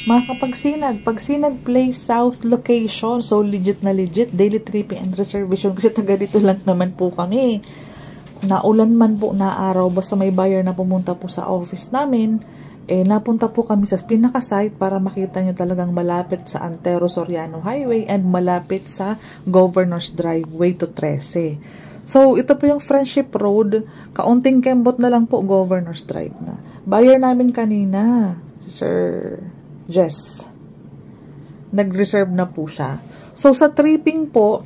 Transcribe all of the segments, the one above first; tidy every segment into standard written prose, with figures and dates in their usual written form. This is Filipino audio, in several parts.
Makakapagsinag, Pagsinag Place South location. So, legit na legit. Daily tripping and reservation. Kasi taga dito lang naman po kami. Naulan man po na araw, basta may buyer na pumunta po sa office namin, napunta po kami sa pinaka-site para makita nyo talagang malapit sa Antero Soriano Highway and malapit sa Governor's Drive Way to 13. So, ito po yung Friendship Road. Kaunting kembot na lang po, Governor's Drive na. Buyer namin kanina, si Sir Jess. Nag-reserve na po siya. So, sa tripping po,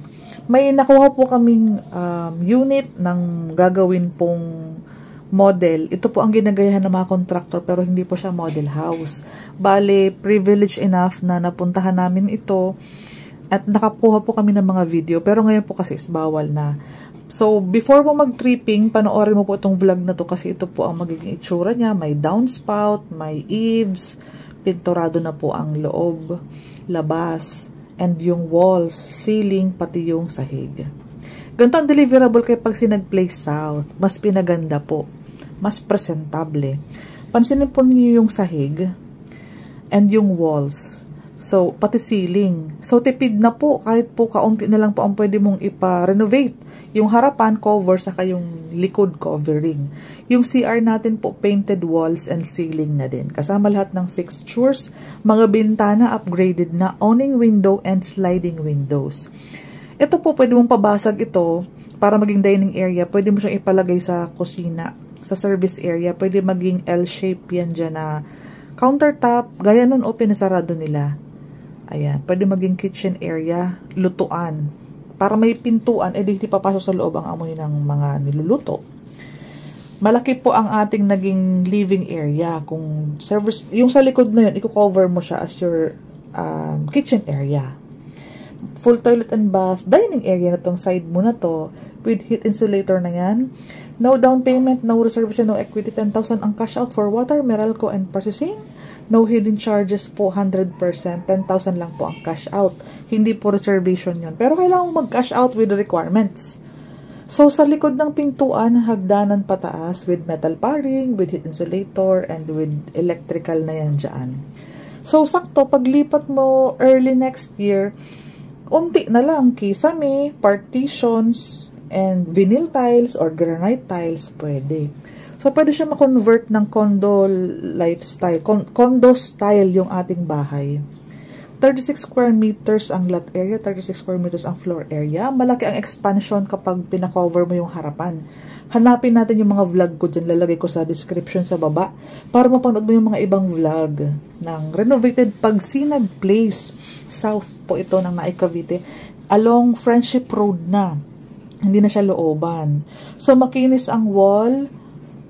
may nakuha po kaming unit ng gagawin pong model. Ito po ang ginagayahan ng mga contractor pero hindi po siya model house. Bale, privilege enough na napuntahan namin ito at nakakuha po kami ng mga video. Pero ngayon po kasi is bawal na. So, before mo mag-tripping, panoorin mo po itong vlog na to kasi ito po ang magiging itsura niya. May downspout, may eaves, pinturado na po ang loob, labas, and yung walls, ceiling, pati yung sahig. Ganito ang deliverable kay Pagsinag Place South. Mas pinaganda po. Mas presentable. Pansinin po niyo yung sahig and yung walls. So, pati ceiling. So, tipid na po. Kahit po kaunti na lang po ang pwede mong ipa-renovate. Yung harapan, cover, saka yung likod covering. Yung CR natin po, painted walls and ceiling na din. Kasama lahat ng fixtures, mga bintana upgraded na, awning window and sliding windows. Ito po, pwede mong pabasag ito para maging dining area. Pwede mo siyang ipalagay sa kusina, sa service area. Pwede maging L-shape yan dyan na countertop. Gaya nun, open na sarado nila. Ayan, pwede maging kitchen area, lutuan. Para may pintuan, di papasok sa loob ang amoy ng mga niluluto. Malaki po ang ating naging living area. Kung service, yung sa likod na yun, i-cover mo siya as your kitchen area. Full toilet and bath, dining area na tong side mo na to, with heat insulator na yan. No down payment, no reservation, no equity, 10,000 ang cash out for water, Meralco, and processing. No hidden charges po, 100%. 10,000 lang po ang cash out. Hindi po reservation yun. Pero kailangan mo mag-cash out with the requirements. So, sa likod ng pintuan, hagdanan pataas with metal paring, with heat insulator, and with electrical na yan dyan. So, sakto, paglipat mo early next year, unti na lang, kisame, partitions, and vinyl tiles or granite tiles, pwede. So, pwede siya ma-convert ng condo lifestyle. Condo style yung ating bahay. 36 square meters ang lot area, 36 square meters ang floor area. Malaki ang expansion kapag pinakover mo yung harapan. Hanapin natin yung mga vlog ko dyan. Lalagay ko sa description sa baba para mapanood mo yung mga ibang vlog ng renovated Pagsinag Place. South po ito ng Naik, Cavite. Along Friendship Road na. Hindi na siya looban. So, makinis ang wall,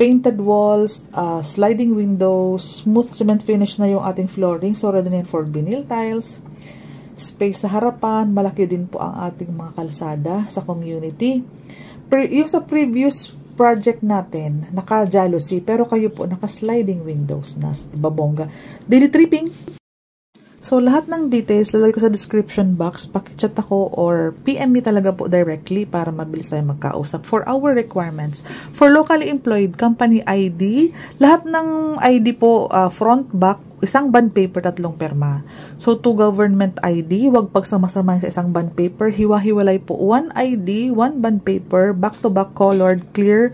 painted walls, sliding windows, smooth cement finish na yung ating flooring. So, ready na for vinyl tiles. Space sa harapan. Malaki din po ang ating mga kalsada sa community. Yung sa previous project natin, naka-jalousie. Pero kayo po, naka-sliding windows na. Babongga. Daily tripping. So, lahat ng details, lalagay ko sa description box. Pakichat ako or PM me talaga po directly para mabilis tayo magkausap. For our requirements, for locally employed, company ID, lahat ng ID po, front, back, isang bond paper, 3 perma. So, 2 government ID, wag pagsama-sama sa isang bond paper. Hiwa-hiwalay po, 1 ID, 1 bond paper, back-to-back colored, clear,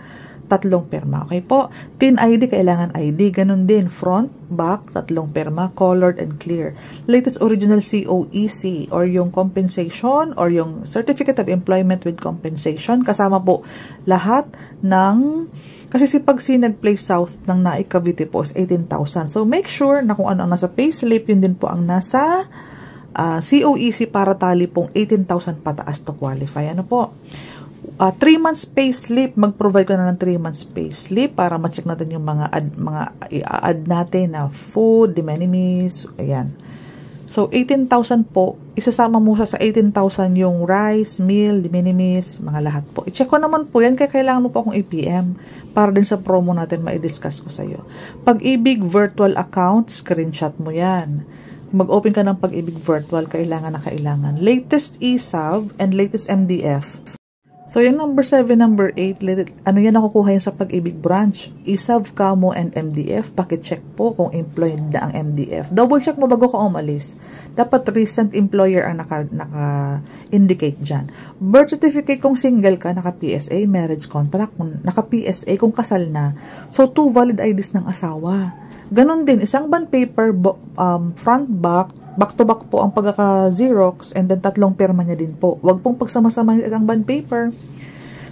3 perma. Okay po? Tin ID, kailangan ID. Ganun din. Front, back, 3 perma, colored and clear. Latest original COEC or yung compensation or yung Certificate of Employment with Compensation. Kasama po lahat ng, kasi si Pagsinag Place South ng Naik, Cavite po is 18,000. So, make sure na kung ano ang nasa payslip, yun din po ang nasa COEC para tali pong 18,000 pataas to qualify. Ano po? 3 months payslip, mag-provide ko na ng 3 months payslip para ma-check natin yung mga i-add natin na food, de minimis, ayan. So, 18,000 po, isasama mo sa 18,000 yung rice, meal, de minimis, mga lahat po. I-check ko naman po yan, kaya kailangan mo po akong i-PM para din sa promo natin ma-discuss ko sa'yo. Pag-ibig virtual account, screenshot mo yan. Mag-open ka ng Pag-ibig virtual, kailangan na kailangan. Latest ESAV and latest MDF. So, yung number 7, number 8, ano yan nakukuha yan sa Pag-ibig branch? ESAV, Kamo, and MDF. Pakicheck po kung employed na ang MDF. Double check mo bago ka umalis. Dapat recent employer ang naka-indicate dyan. Birth certificate kung single ka, naka-PSA, marriage contract, kung naka-PSA kung kasal na. So, 2 valid IDs ng asawa. Ganon din, isang bond paper, front, back to back po ang pagkaka-Xerox, and then 3 pirma niya din po. Huwag pong pagsama-sama isang bond paper.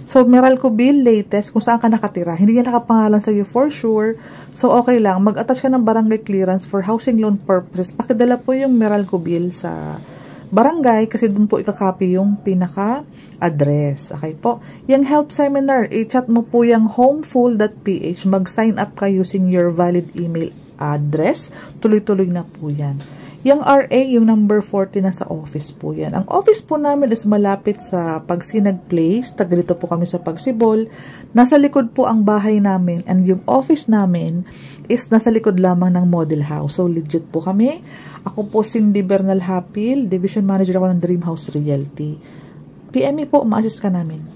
So, Meralco bill, latest, kung saan ka nakatira. Hindi niya nakapangalan sa iyo for sure. So, okay lang. Mag-attach ka ng barangay clearance for housing loan purposes. Pakidala po yung Meralco bill sa barangay kasi dun po ikakopy yung pinaka-address. Okay po. Yung help seminar, i-chat mo po yung homeful.ph. Mag-sign up ka using your valid email address. Tuloy-tuloy na po yan. Yung RA, yung number 40 na sa office po yan. Ang office po namin is malapit sa Pagsinag Place. Tagalito po kami sa Pagsibol. Nasa likod po ang bahay namin and yung office namin is nasa likod lamang ng model house. So, legit po kami. Ako po Cindy Bernal Hapil, Division Manager ako ng Dream House Realty. PME po, ma-assist ka namin.